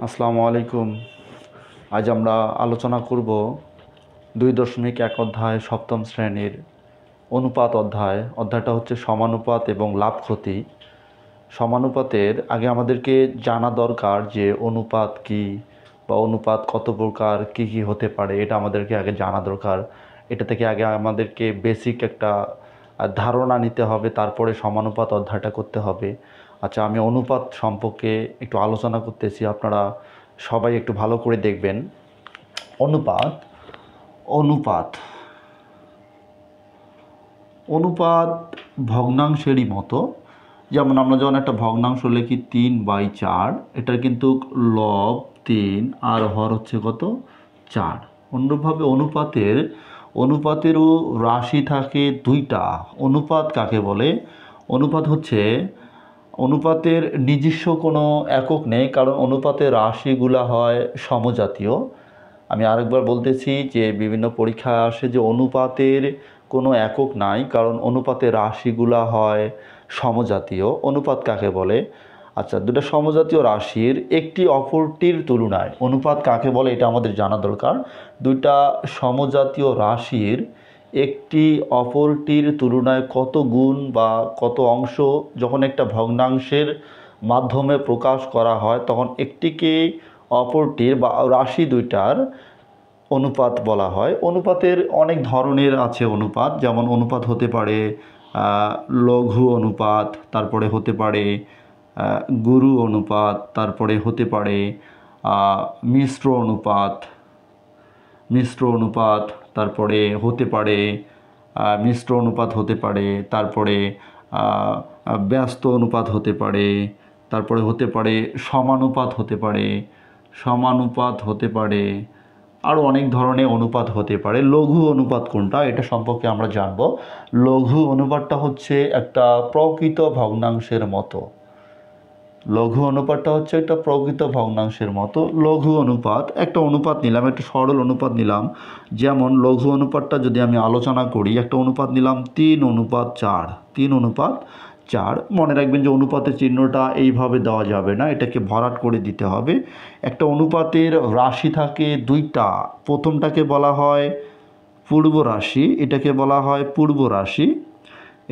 আসসালামু আলাইকুম। আজ আমরা আলোচনা করব 2.1 অধ্যায় সপ্তম শ্রেণীর অনুপাত অধ্যায়টা হচ্ছে সমানুপাত এবং লাভ ক্ষতি। সমানুপাতের আগে আমাদেরকে জানা দরকার যে অনুপাত কি বা অনুপাত কত প্রকার, কি কি হতে পারে, এটা আমাদেরকে আগে জানা দরকার। এটা থেকে আগে আমাদেরকে বেসিক একটা ধারণা নিতে হবে, তারপরে সমানুপাত অধ্যায়টা করতে হবে। আচ্ছা, আমি অনুপাত সম্পর্কে একটু আলোচনা করতেছি, আপনারা সবাই একটু ভালো করে দেখবেন। অনুপাত অনুপাত অনুপাত ভগ্নাংশেরই মতো। যেমন আমরা যখন একটা ভগ্নাংশ লিখি 3/4, এটার কিন্তু লব 3 আর হর হচ্ছে কত 4। অন্যভাবে অনুপাতেরও রাশি থাকে দুইটা। অনুপাত কাকে বলে? অনুপাতের নিজস্ব কোনো একক নেই, কারণ অনুপাতের রাশিগুলা হয় সমজাতীয়। আমি আরেকবার বলতেছি যে বিভিন্ন পরীক্ষায় আসে যে অনুপাতের কোনো একক নাই, কারণ অনুপাতের রাশিগুলা হয় সমজাতীয়। অনুপাত কাকে বলে? আচ্ছা, দুটো সমজাতীয় রাশির একটি অপরটির তুলনায়, অনুপাত কাকে বলে এটা আমাদের জানা দরকার। দুইটা সমজাতীয় রাশির একটি অপরটির তুলনায় কত গুণ বা কত অংশ যখন একটা ভগ্নাংশের মাধ্যমে প্রকাশ করা হয়, তখন একটিকে অপরটির বা রাশি দুইটার অনুপাত বলা হয়। অনুপাতের অনেক ধরনের আছে অনুপাত, যেমন অনুপাত হতে পারে লঘু অনুপাত, তারপরে হতে পারে গুরু অনুপাত, তারপরে হতে পারে মিশ্র অনুপাত তারপরে হতে পারে মিশ্র অনুপাত হতে পারে, তারপরে ব্যস্ত অনুপাত হতে পারে, তারপরে হতে পারে সমানুপাত হতে পারে, আরও অনেক ধরনের অনুপাত হতে পারে। লঘু অনুপাত কোনটা, এটা সম্পর্কে আমরা জানব। লঘু অনুপাতটা হচ্ছে একটা প্রকৃত ভগ্নাংশের মতো। লঘু অনুপাতটা হচ্ছে একটা প্রকৃত ভগ্নাংশের মতো। লঘু অনুপাত একটা অনুপাত নিলাম, একটা সরল অনুপাত নিলাম। যেমন লঘু অনুপাতটা যদি আমি আলোচনা করি, একটা অনুপাত নিলাম 3:4। 3:4। মনে রাখবেন যে অনুপাতের চিহ্নটা এইভাবে দেওয়া যাবে না, এটাকে ভরাট করে দিতে হবে। একটা অনুপাতের রাশি থাকে দুইটা। প্রথমটাকে বলা হয় পূর্ব রাশি, এটাকে বলা হয় পূর্ব রাশি।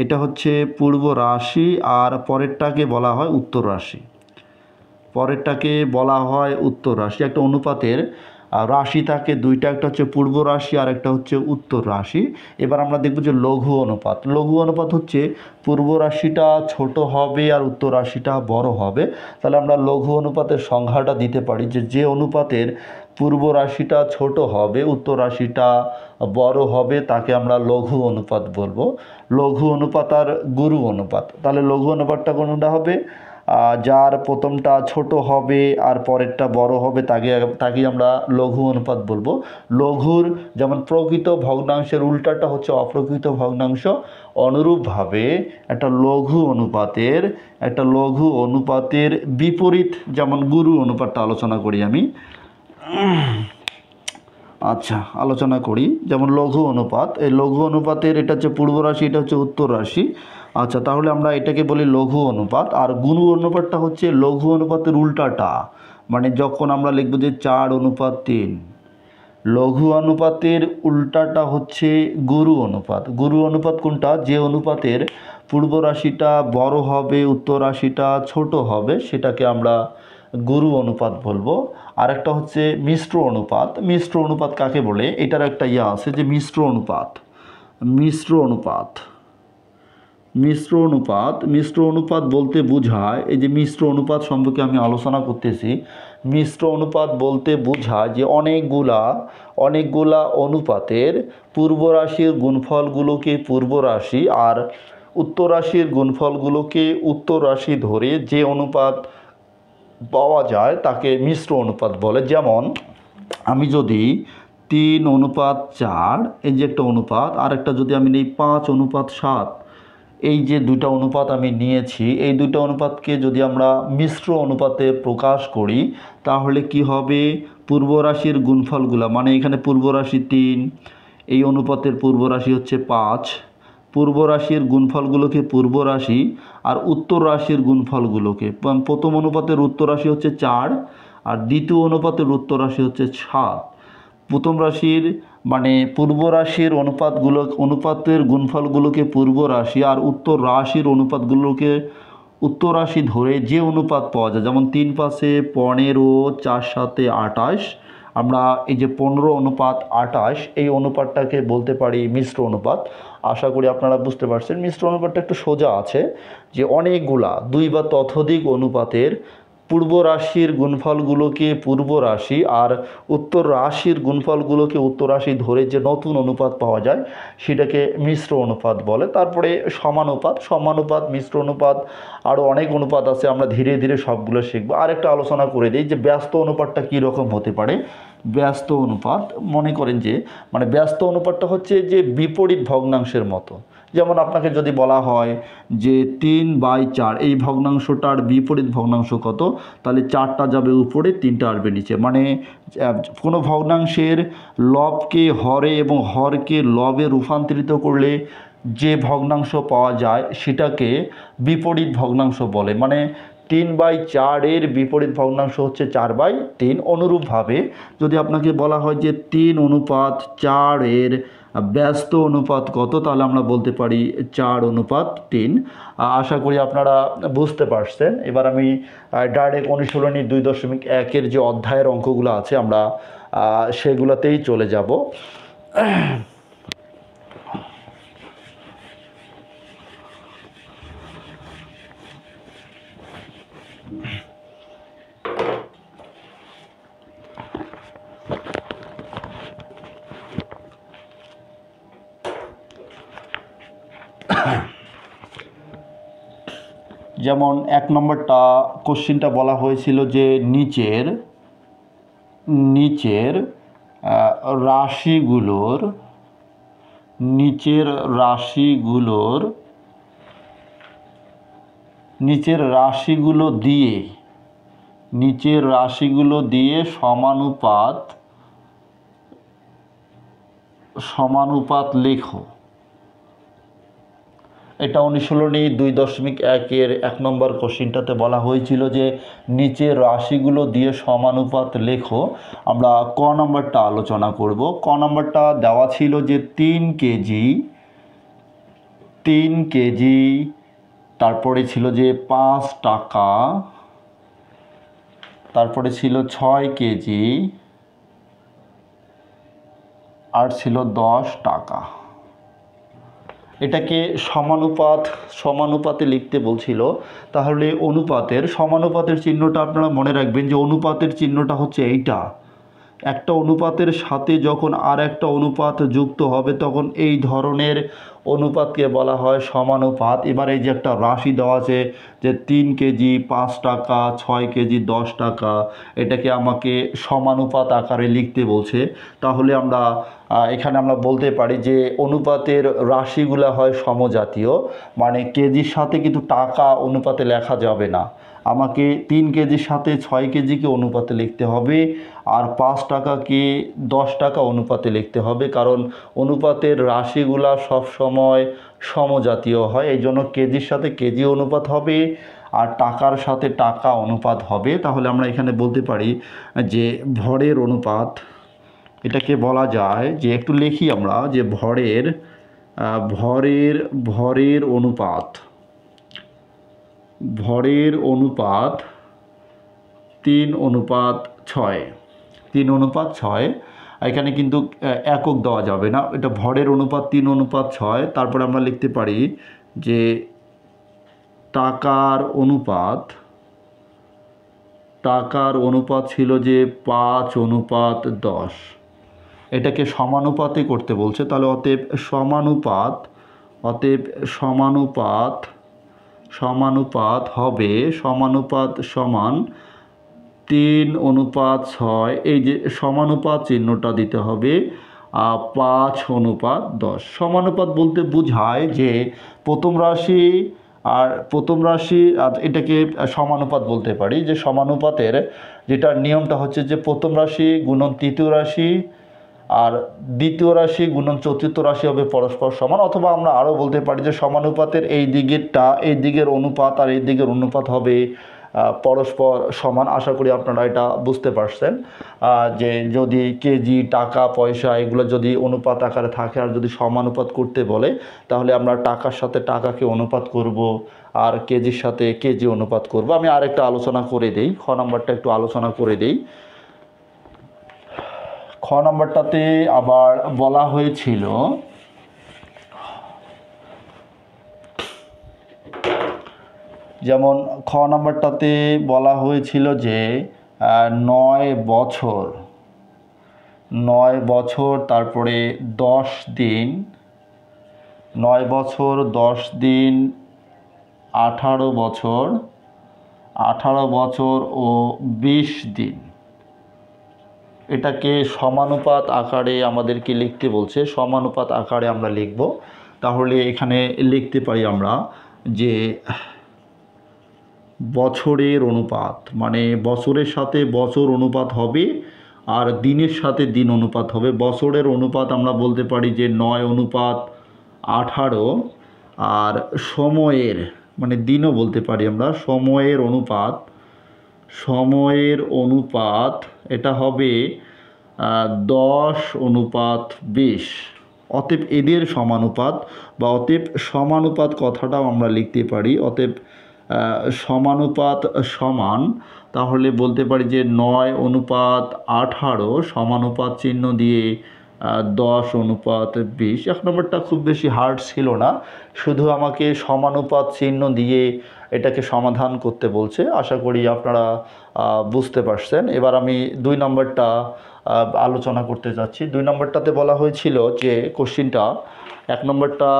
এটা হচ্ছে পূর্ব রাশি, আর পরেরটাকে বলা হয় উত্তর রাশি। একটা অনুপাতের রাশি থাকে দুইটা, একটা হচ্ছে পূর্ব রাশি আর একটা হচ্ছে উত্তর রাশি। এবার আমরা দেখব যে লঘু অনুপাত হচ্ছে পূর্ব রাশিটা ছোট হবে আর উত্তর রাশিটা বড় হবে। তাহলে আমরা লঘু অনুপাতের সংজ্ঞাটা দিতে পারি যে অনুপাতের পূর্ব রাশিটা ছোট হবে, উত্তর রাশিটা বড় হবে, তাকে আমরা লঘু অনুপাত বলবো। লঘু অনুপাত আর গুরু অনুপাত। তাহলে লঘু অনুপাতটা কোনটা হবে? যার প্রথমটা ছোট হবে আর পরেরটা বড় হবে, তাকে আমরা লঘু অনুপাত বলবো। লঘুর যেমন প্রকৃত ভগ্নাংশের উল্টাটা হচ্ছে অপ্রকৃত ভগ্নাংশ, অনুরূপভাবে একটা লঘু অনুপাতের বিপরীত, যেমন গুরু অনুপাতটা আলোচনা করি আমি। আচ্ছা, আলোচনা করি যেমন লঘু অনুপাত। এই লঘু অনুপাতের এটা হচ্ছে পূর্ব রাশি, এটা হচ্ছে উত্তর রাশি। আচ্ছা, তাহলে আমরা এটাকে বলি লঘু অনুপাত। আর গুরু অনুপাতটা হচ্ছে লঘু অনুপাতের উল্টাটা, মানে যখন আমরা লিখব যে 4:3। লঘু অনুপাতের উল্টাটা হচ্ছে গুরু অনুপাত। গুরু অনুপাত কোনটা? যে অনুপাতের পূর্ব রাশিটা বড় হবে, উত্তর রাশিটা ছোট হবে, সেটাকে আমরা গুরু অনুপাত বলবো। আর একটা হচ্ছে মিশ্র অনুপাত কাকে বলে? এটার একটা আছে যে মিশ্র অনুপাত বলতে বোঝায়, এই যে মিশ্র অনুপাত সম্পর্কে আমি আলোচনা করতেছি। মিশ্র অনুপাত বলতে বোঝায় যে অনেকগুলা অনুপাতের পূর্ব রাশির গুণফলগুলোকে পূর্ব রাশি আর উত্তর রাশির গুণফলগুলোকে উত্তর রাশি ধরে যে অনুপাত পাওয়া যায় তাকে মিশ্র অনুপাত বলে। যেমন আমি যদি 3:4 এই যে একটা অনুপাত, আর একটা যদি আমি নিই 5:7, এই যে দুইটা অনুপাত আমি নিয়েছি, এই দুইটা অনুপাতকে যদি আমরা মিশ্র অনুপাতে প্রকাশ করি, তাহলে কি হবে? পূর্ব রাশির গুণফলগুলা, মানে এখানে পূর্ব রাশি 3, এই অনুপাতের পূর্ব রাশি হচ্ছে 5। পূর্ব রাশির গুণফলগুলোকে পূর্ব রাশি আর উত্তর রাশির গুণফলগুলোকে, প্রথম অনুপাতের উত্তর রাশি হচ্ছে 4 আর দ্বিতীয় অনুপাতের উত্তর রাশি হচ্ছে 7। প্রথম রাশির মানে পূর্ব রাশির অনুপাতের গুণফলগুলোকে পূর্ব রাশি আর উত্তর রাশির অনুপাতগুলোকে উত্তর রাশি ধরে যে অনুপাত পাওয়া যায়, যেমন 3×5 = 15, 4×7 = 28, আমরা এই যে 15:28 এই অনুপাতটাকে বলতে পারি মিশ্র অনুপাত। আশা করি আপনারা বুঝতে পারছেন। মিশ্র অনুপাতটা একটু সোজা আছে যে অনেকগুলা 2 বা ততোধিক অনুপাতের পূর্ব রাশির গুণফলগুলোকে পূর্ব রাশি আর উত্তর রাশির গুণফলগুলোকে উত্তর রাশি ধরে যে নতুন অনুপাত পাওয়া যায় সেটাকে মিশ্র অনুপাত বলে। তারপরে সমানুপাত, মিশ্র অনুপাত, আরও অনেক অনুপাত আছে, আমরা ধীরে ধীরে সবগুলো শিখব। আরেকটা আলোচনা করে দিই যে ব্যস্ত অনুপাতটা কী রকম হতে পারে। ব্যস্ত অনুপাত মনে করেন যে ব্যস্ত অনুপাতটা হচ্ছে যে বিপরীত ভগ্নাংশের মতো। যেমন আপনাকে যদি বলা হয় যে 3/4 এই ভগ্নাংশটার বিপরীত ভগ্নাংশ কত, তাহলে 4টা যাবে উপরে, 3টা আসবে নিচে। কোনো ভগ্নাংশের লবকে হরে এবং হরকে লবে রূপান্তরিত করলে যে ভগ্নাংশ পাওয়া যায় সেটাকে বিপরীত ভগ্নাংশ বলে। 3/4 বিপরীত ভগ্নাংশ হচ্ছে 4/3। অনুরূপভাবে যদি আপনাকে বলা হয় যে 3:4 ব্যস্ত অনুপাত কত, তাহলে আমরা বলতে পারি 4:3। আশা করি আপনারা বুঝতে পারছেন। এবার আমি ডাইরেক্ট অনুশীলনী 2.1 যে অধ্যায়ের অঙ্কগুলো আছে আমরা সেগুলোতেই চলে যাব। যেমন 1 নম্বরটা কোশ্চিনটা বলা হয়েছিল যে নিচের রাশিগুলো দিয়ে সমানুপাত লেখো। এটা অনুশীলনী 2.1 1 নম্বর কোশ্চিনটাতে বলা হয়েছিল যে নিচের রাশিগুলো দিয়ে সমানুপাত লেখো। আমরা ক নম্বরটা আলোচনা করব। ক নম্বরটা দেওয়া ছিল যে 3 কেজি, তারপরে ছিল যে 5 টাকা, তারপরে ছিল 6 কেজি, আর ছিল 10 টাকা। এটাকে সমানুপাতে লিখতে বলছিল। তাহলে সমানুপাতের চিহ্নটা আপনারা মনে রাখবেন যে অনুপাতের চিহ্নটা হচ্ছে এইটা। একটা অনুপাতের সাথে যখন আর একটা অনুপাত যুক্ত হবে তখন এই ধরনের অনুপাতকে বলা হয় সমানুপাত। এবার এই যে একটা রাশি দেওয়া আছে যে 3 কেজি, 5 টাকা, 6 কেজি, 10 টাকা, এটাকে আমাকে সমানুপাত আকারে লিখতে বলছে। তাহলে এখানে আমরা বলতে পারি যে অনুপাতের রাশিগুলো হয় সমজাতীয়, কেজির সাথে কিন্তু টাকা অনুপাতে লেখা যাবে না। আমাকে 3 কেজির সাথে 6 কেজিকে অনুপাতে লিখতে হবে, আর 5 টাকাকে 10 টাকা অনুপাতে লিখতে হবে, কারণ অনুপাতের রাশিগুলা সবসময় সমজাতীয় হয়। এই জন্য কেজির সাথে কেজি অনুপাত হবে আর টাকার সাথে টাকা অনুপাত হবে। তাহলে আমরা এখানে বলতে পারি যে ভরের অনুপাত, এটাকে বলা যায় যে একটু লিখি আমরা যে ভরের অনুপাত 3:6। এখানে কিন্তু একক দেওয়া যাবে না, এটা ভরের অনুপাত 3:6। তারপরে আমরা লিখতে পারি যে টাকার অনুপাত ছিল যে 5:10। এটাকে সমানুপাতে করতে বলছে। তাহলে অতএব সমানুপাত হবে সমান 3:6। এই যে সমানুপাত চিহ্নটা দিতে হবে 5:10। সমানুপাত বলতে বোঝায় যে প্রথম রাশি আর এটাকে সমানুপাত বলতে পারি। যে সমানুপাতের যেটা নিয়মটা হচ্ছে যে প্রথম রাশি গুণন তৃতীয় রাশি আর দ্বিতীয় রাশি গুণন চতুর্থ রাশি হবে পরস্পর সমান। অথবা আমরা আরও বলতে পারি যে সমানুপাতের এই দিকের অনুপাত আর এই দিকের অনুপাত হবে পরস্পর সমান। আশা করি আপনারা এটা বুঝতে পারছেন যে যদি কেজি, টাকা, পয়সা এগুলো যদি অনুপাত আকারে থাকে আর যদি সমানুপাত করতে বলে তাহলে আমরা টাকার সাথে টাকাকে অনুপাত করব আর কেজির সাথে কেজি অনুপাত করব। আমি আরেকটা আলোচনা করে দেই, খ নাম্বারটা একটু আলোচনা করে দেই। খ নাম্বারটাতে আবার বলা হয়েছিল যেমন খ নাম্বারটাতে বলা হয়েছিল যে 9 বছর তারপরে 10 দিন, 9 বছর 10 দিন 18 বছর, 18 বছর ও 20 দিন, এটাকে সমানুপাত আকারে আমাদেরকে লিখতে বলছে। সমানুপাত আকারে আমরা লিখব। তাহলে এখানে লিখতে পারি আমরা যে বছরের অনুপাত, মানে বছরের সাথে বছর অনুপাত হবে আর দিনের সাথে দিন অনুপাত হবে। বছরের অনুপাত আমরা বলতে পারি যে 9:18, আর সময়ের মানে দিনও বলতে পারি আমরা। সময়ের অনুপাত এটা হবে 10:20। অতএব এদের সমানুপাত বা অতএব সমানুপাত কথাটাও আমরা লিখতে পারি। অতএব সমানুপাত সমান, তাহলে বলতে পারি যে 9:18 সমানুপাত চিহ্ন দিয়ে 10:20। এক নম্বরটা খুব বেশি হার্ড ছিল না, শুধু আমাকে সমানুপাত চিহ্ন দিয়ে এটাকে সমাধান করতে বলছে। আশা করি আপনারা বুঝতে পারছেন। এবার আমি 2 নম্বরটা আলোচনা করতে যাচ্ছি। 2 নম্বরটাতে বলা হয়েছিল যে কোশ্চিনটা, 1 নম্বরটা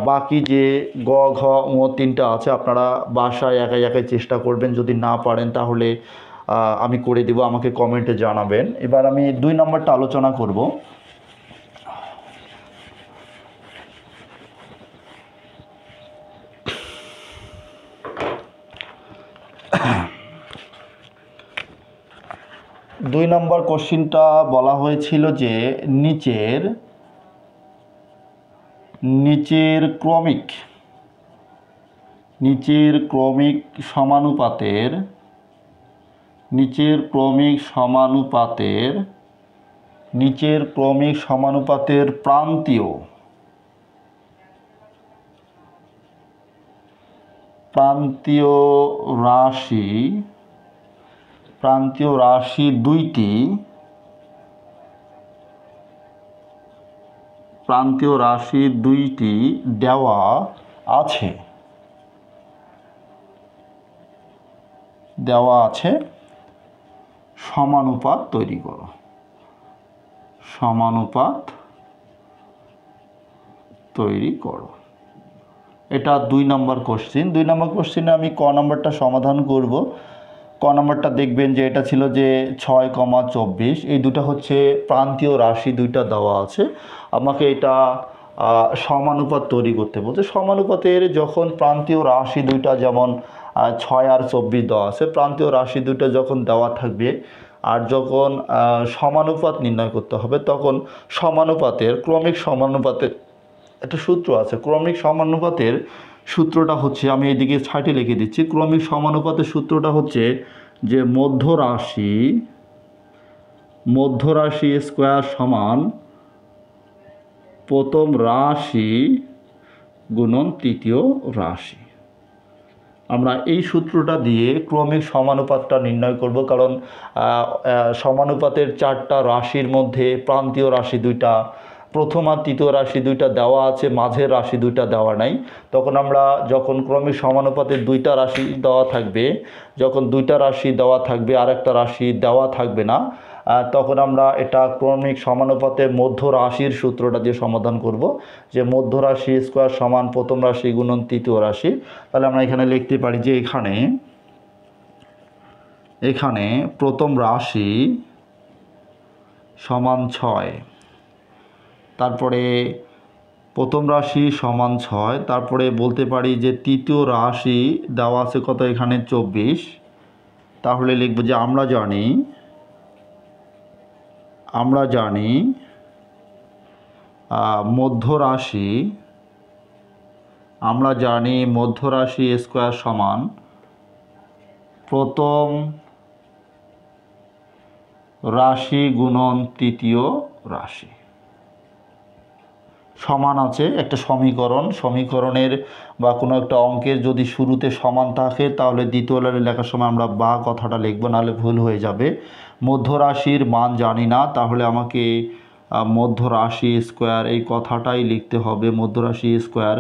বাকি যে গ, ঘ, ঙ 3টা আছে আপনারা বাসায় একাই একাই চেষ্টা করবেন। যদি না পারেন তাহলে আমি করে দিব, আমাকে কমেন্টে জানাবেন। এবার আমি 2 নম্বরটা আলোচনা করব। দুই নম্বর কোশ্চিনটা বলা হয়েছিল যে নিচের ক্রমিক সমানুপাতের প্রান্তীয় রাশি দুইটি দেওয়া আছে, সমানুপাত তৈরি করো। এটা 2 নম্বর কোশ্চিন। 2 নম্বর কোশ্চিনে আমি ক নম্বরটা সমাধান করব। ক নম্বরটা দেখবেন যে এটা ছিল যে 6,24, এই দুটো হচ্ছে প্রান্তীয় রাশি, দুইটা দেওয়া আছে। আমাকে এটা সমানুপাত তৈরি করতে বলছে। সমানুপাতের যখন প্রান্তীয় রাশি দুইটা যেমন 6 আর 24 দেওয়া আছে, প্রান্তীয় রাশি দুইটা যখন দেওয়া থাকবে আর যখন সমানুপাত নির্ণয় করতে হবে তখন ক্রমিক সমানুপাতের একটা সূত্র আছে। ক্রমিক সমানুপাতের সূত্রটা হচ্ছে, আমি এইদিকে ছাইটে লিখে দিচ্ছি। ক্রমিক সমানুপাতের সূত্রটা হচ্ছে যে মধ্যরাশি স্কয়ার সমান প্রথম রাশি গুণন তৃতীয় রাশি। আমরা এই সূত্রটা দিয়ে ক্রমিক সমানুপাতটা নির্ণয় করব, কারণ সমানুপাতের 4টা রাশির মধ্যে প্রান্তীয় রাশি দুইটা, প্রথম আর তৃতীয় রাশি দুইটা দেওয়া আছে, মাঝের রাশি দুইটা দেওয়া নাই। তখন আমরা যখন ক্রমিক সমানুপাতের 2টা রাশি দেওয়া থাকবে, যখন 2টা রাশি দেওয়া থাকবে আর একটা রাশি দেওয়া থাকবে না, তখন আমরা এটা ক্রমিক সমানুপাতের মধ্য রাশির সূত্রটা দিয়ে সমাধান করব, যে মধ্য রাশি স্কয়ার সমান প্রথম রাশি গুণন তৃতীয় রাশি। তাহলে আমরা এখানে লিখতে পারি যে এখানে প্রথম রাশি সমান 6, তারপরে প্রথম রাশি সমান 6, তারপরে বলতে পারি যে তৃতীয় রাশি দেওয়া আছে কত, এখানে 24। তাহলে লিখব যে আমরা জানি মধ্য রাশি স্কয়ার সমান প্রথম রাশি গুণন তৃতীয় রাশি সমান আছে। একটা সমীকরণের বা কোনো একটা অঙ্কের যদি শুরুতে সমান থাকে তাহলে দ্বিতীয় লাইনে লেখার সময় আমরা বা কথাটা লিখব, নাহলে ভুল হয়ে যাবে। মধ্য রাশির মান জানি না, তাহলে আমাকে মধ্য রাশি স্কোয়ার এই কথাটাই লিখতে হবে। মধ্য রাশি স্কোয়ার,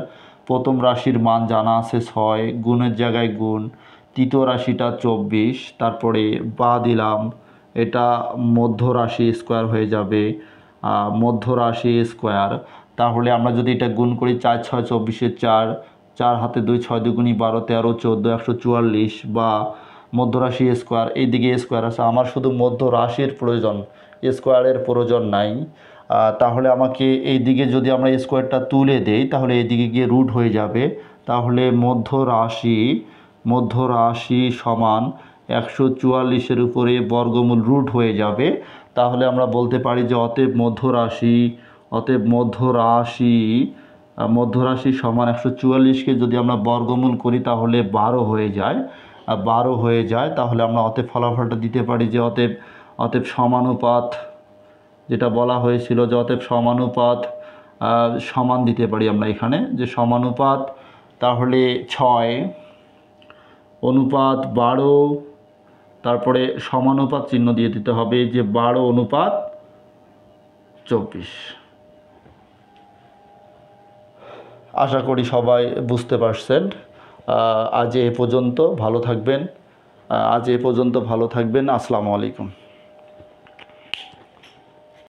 প্রথম রাশির মান জানা আছে 6, গুণের জায়গায় গুণ, তৃতীয় রাশিটা 24, তারপরে বা দিলাম, এটা মধ্য রাশি স্কোয়ার হয়ে যাবে। মধ্য রাশি স্কোয়ার, তাহলে আমরা যদি এটা গুণ করি 4 6 24, 4 4 হাতে 2, 6 দুগুণী 12 13 14 144, বা মধ্য রাশি স্কোয়ার, এইদিকে স্কোয়ার আছে, আমার শুধু মধ্য রাশির প্রয়োজন, স্কোয়ারের প্রয়োজন নাই। তাহলে আমাকে এই দিকে যদি আমরা স্কোয়ারটা তুলে দেই তাহলে এইদিকে গিয়ে রুট হয়ে যাবে। তাহলে মধ্য রাশি সমান 144-এর উপরে বর্গমূল রুট হয়ে যাবে। তাহলে আমরা বলতে পারি যে অতএব মধ্য রাশি সমান 144-কে যদি আমরা বর্গমূল করি তাহলে 12 হয়ে যায়। 12 হয়ে যায়, তাহলে আমরা অতএব ফলাফলটা দিতে পারি যে অতএব সমানুপাত, যেটা বলা হয়েছিল যে অতএব সমানুপাত সমান দিতে পারি আমরা এখানে যে সমানুপাত, তাহলে 6 অনুপাত 12, তারপরে সমানুপাত চিহ্ন দিয়ে দিতে হবে যে 12 অনুপাত 24। আশা করি সবাই বুঝতে পারছেন। আজ এ পর্যন্ত ভালো থাকবেন। আসসালামু আলাইকুম।